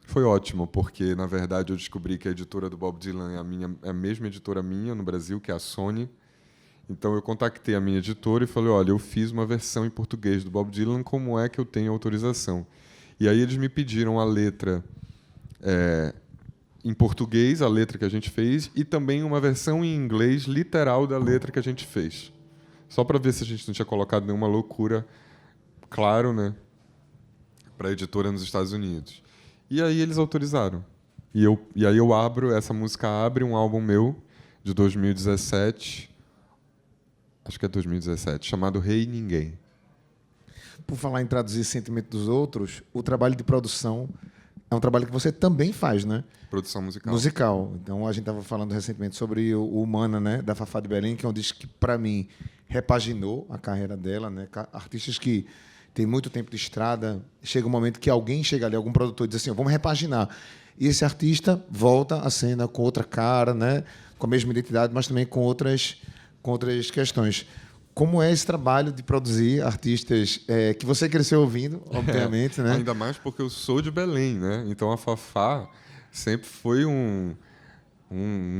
foi ótimo, porque, na verdade, eu descobri que a editora do Bob Dylan é a mesma editora minha no Brasil, que é a Sony. Então eu contactei a minha editora e falei: olha, eu fiz uma versão em português do Bob Dylan, como é que eu tenho autorização? E aí eles me pediram a letra em português, a letra que a gente fez, e também uma versão em inglês literal da letra que a gente fez. Só para ver se a gente não tinha colocado nenhuma loucura, claro, né, para a editora nos Estados Unidos. E aí eles autorizaram. E aí essa música abre um álbum meu de 2017, acho que é 2017, chamado Rei Ninguém. Por falar em traduzir sentimento dos outros, o trabalho de produção é um trabalho que você também faz, né? Produção musical. Musical. Então, a gente estava falando recentemente sobre o Humana, né? Da Fafá de Belém, que é um disco que, para mim, repaginou a carreira dela, né? Artistas que têm muito tempo de estrada, chega um momento que alguém chega ali, algum produtor, e diz assim: vamos repaginar. E esse artista volta à cena com outra cara, né? Com a mesma identidade, mas também com outras questões. Como é esse trabalho de produzir artistas que você cresceu ouvindo, obviamente, né? Ainda mais porque eu sou de Belém, né? Então a Fafá sempre foi um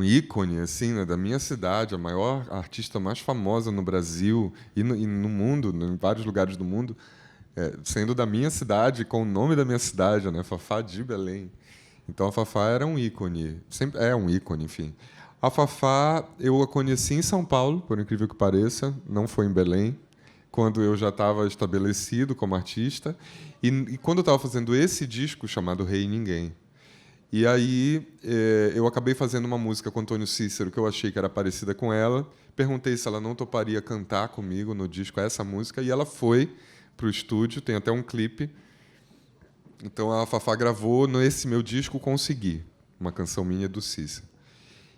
ícone assim, né, da minha cidade, a maior artista mais famosa no Brasil e no mundo, em vários lugares do mundo, sendo da minha cidade, com o nome da minha cidade, né? Fafá de Belém. Então a Fafá era um ícone, sempre é um ícone, enfim. A Fafá eu a conheci em São Paulo, por incrível que pareça, não foi em Belém, quando eu já estava estabelecido como artista, e quando eu estava fazendo esse disco chamado Rei Ninguém. E aí eu acabei fazendo uma música com Antônio Cícero que eu achei que era parecida com ela, perguntei se ela não toparia cantar comigo no disco essa música, e ela foi para o estúdio, tem até um clipe. Então a Fafá gravou nesse meu disco Consegui, uma canção minha do Cícero.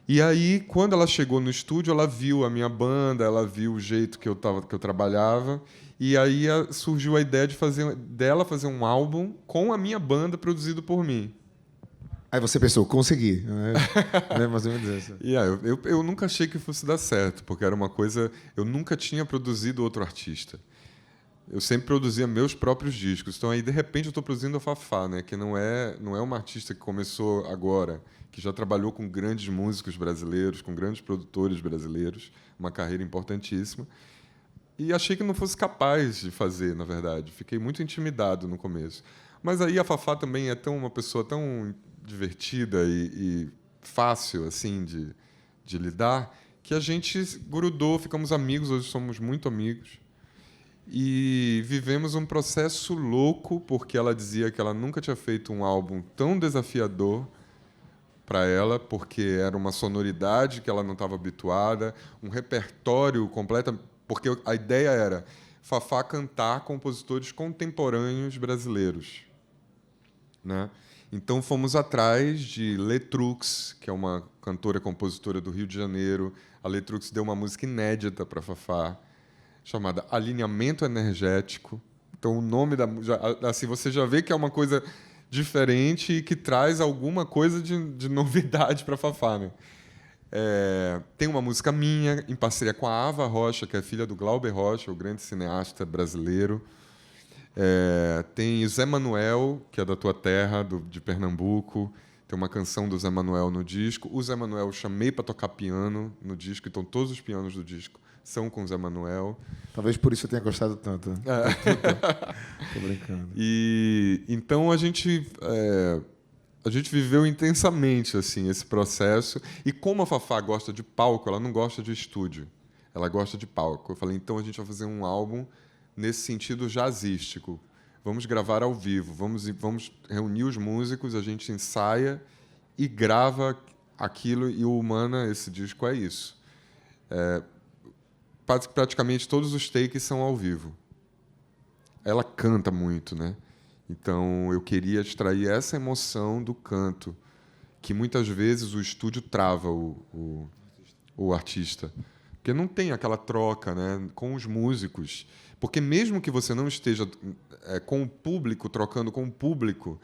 E aí, quando ela chegou no estúdio, ela viu a minha banda, ela viu o jeito que eu trabalhava, e aí surgiu a ideia dela fazer um álbum com a minha banda, produzido por mim. Aí você pensou: consegui, né? Mais ou menos isso. Eu nunca achei que fosse dar certo, porque era uma coisa... Eu nunca tinha produzido outro artista. Eu sempre produzia meus próprios discos. Então, aí, de repente, eu estou produzindo a Fafá, né? Que não é uma artista que começou agora, que já trabalhou com grandes músicos brasileiros, com grandes produtores brasileiros, uma carreira importantíssima. E achei que não fosse capaz de fazer, na verdade. Fiquei muito intimidado no começo. Mas aí a Fafá também é uma pessoa tão divertida e fácil assim de lidar, que a gente grudou, ficamos amigos, hoje somos muito amigos. E vivemos um processo louco, porque ela dizia que ela nunca tinha feito um álbum tão desafiador para ela, porque era uma sonoridade que ela não estava habituada, um repertório completo, porque a ideia era Fafá cantar compositores contemporâneos brasileiros, né? Então fomos atrás de Letrux, que é uma cantora e compositora do Rio de Janeiro. A Letrux deu uma música inédita para Fafá, chamada Alinhamento Energético. Então, o nome da música, assim, você já vê que é uma coisa diferente e que traz alguma coisa de novidade para Fafá, né? Tem uma música minha, em parceria com a Ava Rocha, que é filha do Glauber Rocha, o grande cineasta brasileiro. Tem o Zé Manuel, que é da tua terra, de Pernambuco. Tem uma canção do Zé Manuel no disco. O Zé Manuel eu chamei para tocar piano no disco, então todos os pianos do disco são com o Zé Manuel. Talvez por isso eu tenha gostado tanto. Tô brincando. E então a gente viveu intensamente assim esse processo. E como a Fafá gosta de palco, ela não gosta de estúdio. Ela gosta de palco. Eu falei, então a gente vai fazer um álbum nesse sentido jazzístico. Vamos gravar ao vivo, vamos reunir os músicos, a gente ensaia e grava aquilo. E o Humana, esse disco, é isso. Praticamente todos os takes são ao vivo. Ela canta muito, né? Então eu queria extrair essa emoção do canto, que muitas vezes o estúdio trava o artista. Porque não tem aquela troca, né, com os músicos. Porque mesmo que você não esteja com o público, trocando com o público,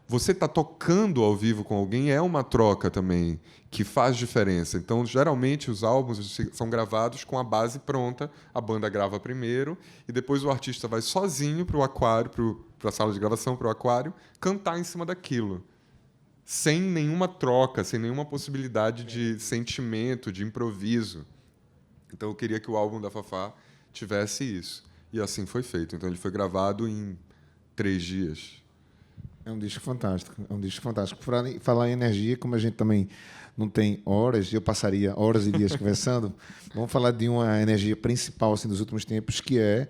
você está tocando ao vivo com alguém, é uma troca também, que faz diferença. Então, geralmente, os álbuns são gravados com a base pronta, a banda grava primeiro, e depois o artista vai sozinho para o aquário, para a sala de gravação, para o aquário, cantar em cima daquilo. Sem nenhuma troca, sem nenhuma possibilidade de sentimento, de improviso. Então, eu queria que o álbum da Fafá tivesse isso. E assim foi feito. Então, ele foi gravado em 3 dias. É um disco fantástico. É um disco fantástico. Por falar em energia, como a gente também não tem horas, eu passaria horas e dias conversando, vamos falar de uma energia principal assim, dos últimos tempos, que é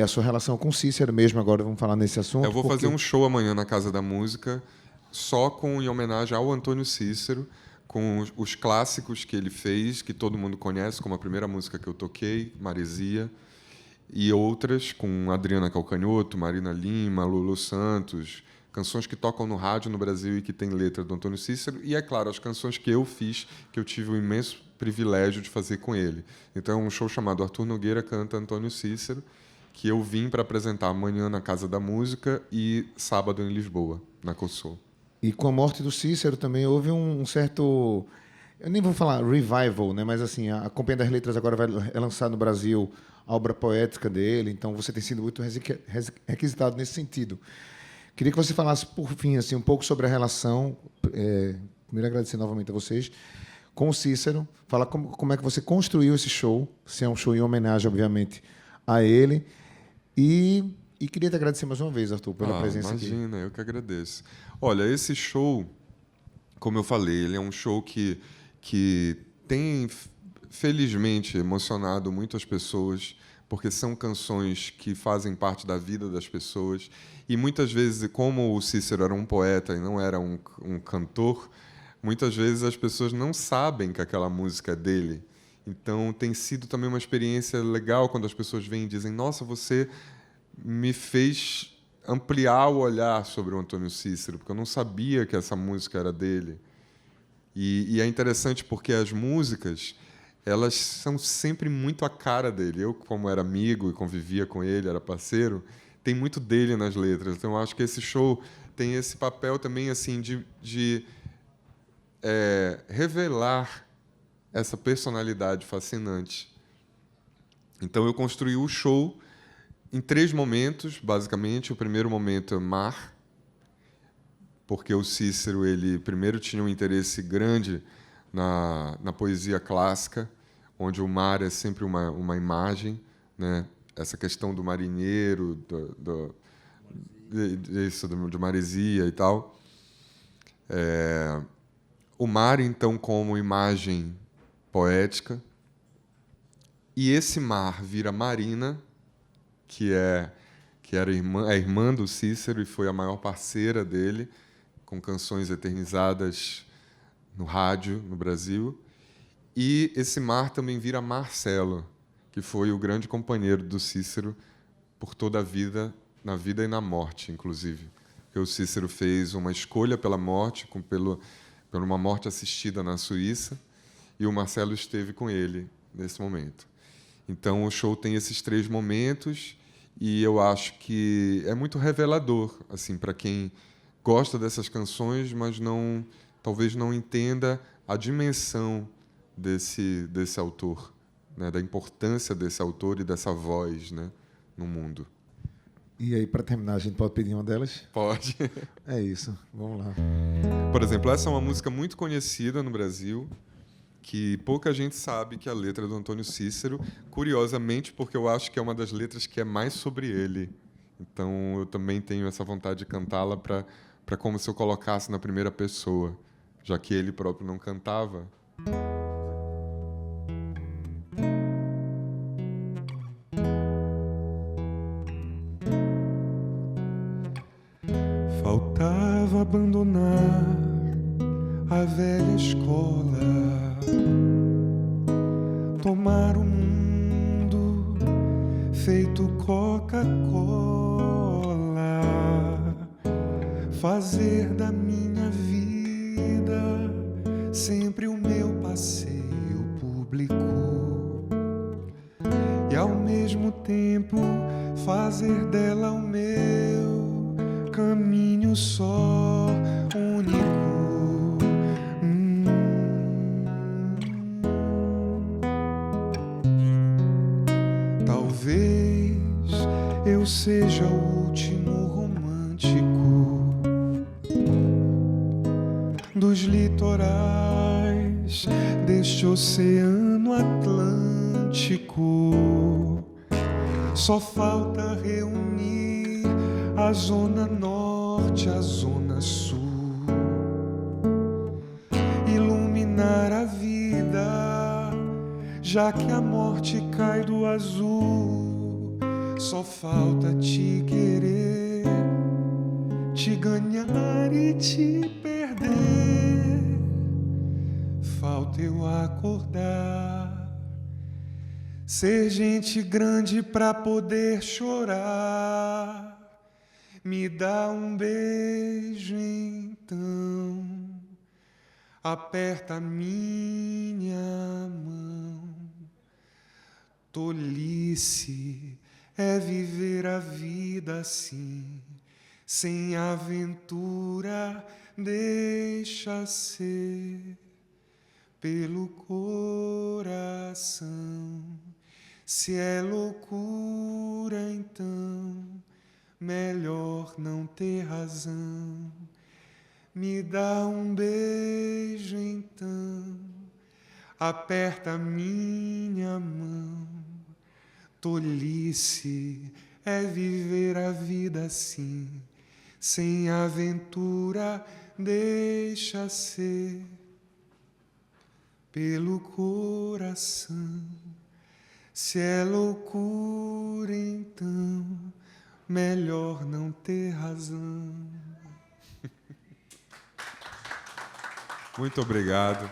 a sua relação com o Cícero mesmo. Agora vamos falar nesse assunto. Eu vou fazer um show amanhã na Casa da Música, só em homenagem ao Antônio Cícero, com os clássicos que ele fez, que todo mundo conhece, como a primeira música que eu toquei, Maresia, e outras com Adriana Calcanhoto, Marina Lima, Lulu Santos, canções que tocam no rádio no Brasil e que tem letra do Antônio Cícero, e, é claro, as canções que eu fiz, que eu tive o imenso privilégio de fazer com ele. Então, é um show chamado Arthur Nogueira Canta Antônio Cícero, que eu vim para apresentar amanhã na Casa da Música e sábado em Lisboa, na COSOL. E com a morte do Cícero também houve um certo... Eu nem vou falar revival, né? Mas assim, a Companhia das Letras agora vai lançar no Brasil a obra poética dele, então você tem sido muito requisitado nesse sentido. Queria que você falasse, por fim, assim, um pouco sobre a relação, primeiro agradecer novamente a vocês, com o Cícero, falar como é que você construiu esse show, se é um show em homenagem, obviamente, a ele, e queria te agradecer mais uma vez, Arthur, pela presença aqui. Imagina, eu que agradeço. Olha, esse show, como eu falei, ele é um show que tem, felizmente, emocionado muitas pessoas, porque são canções que fazem parte da vida das pessoas. E muitas vezes, como o Cícero era um poeta e não era um cantor, muitas vezes as pessoas não sabem que aquela música é dele. Então, tem sido também uma experiência legal quando as pessoas vêm e dizem: nossa, você me fez ampliar o olhar sobre o Antônio Cícero, porque eu não sabia que essa música era dele. E é interessante porque as músicas, elas são sempre muito a cara dele. Eu, como era amigo e convivia com ele, era parceiro, tem muito dele nas letras. Então, eu acho que esse show tem esse papel também assim de revelar essa personalidade fascinante. Então, eu construí o show em 3 momentos, basicamente. O primeiro momento é mar, porque o Cícero, ele primeiro tinha um interesse grande na poesia clássica, onde o mar é sempre uma imagem, né? Essa questão do marinheiro, isso, de maresia e tal. O mar, então, como imagem poética. E esse mar vira Marina, que era a irmã do Cícero e foi a maior parceira dele, com canções eternizadas no rádio no Brasil. E esse mar também vira Marcelo, que foi o grande companheiro do Cícero por toda a vida, na vida e na morte, inclusive. Porque o Cícero fez uma escolha pela morte, por uma morte assistida na Suíça, e o Marcelo esteve com ele nesse momento. Então, o show tem esses 3 momentos, e eu acho que é muito revelador, assim, para quem gosta dessas canções, mas talvez não entenda a dimensão desse autor, né, da importância desse autor e dessa voz, né, no mundo. E aí, para terminar, a gente pode pedir uma delas? Pode. É isso, vamos lá. Por exemplo, essa é uma música muito conhecida no Brasil, que pouca gente sabe que é a letra do Antônio Cícero, curiosamente, porque eu acho que é uma das letras que é mais sobre ele. Então, eu também tenho essa vontade de cantá-la para como se eu colocasse na primeira pessoa, já que ele próprio não cantava. Faltava abandonar a velha escola, tomar o mundo feito Coca-Cola, fazer da minha vida sempre o meu passeio público e ao mesmo tempo fazer dela o meu caminho só, único. Talvez eu seja o último romântico dos litorais deste oceano Atlântico. Só falta reunir a zona norte, a zona sul, iluminar a vida, já que a morte cai do azul. Só falta te querer, te ganhar e te perder. Falta eu acordar, ser gente grande pra poder chorar. Me dá um beijo então, aperta minha mão. Tolice é viver a vida assim, sem aventura, deixa ser pelo coração. Se é loucura, então melhor não ter razão. Me dá um beijo então, aperta minha mão. Tolice é viver a vida assim, sem aventura, deixa ser pelo coração. Se é loucura, então melhor não ter razão. Muito obrigado.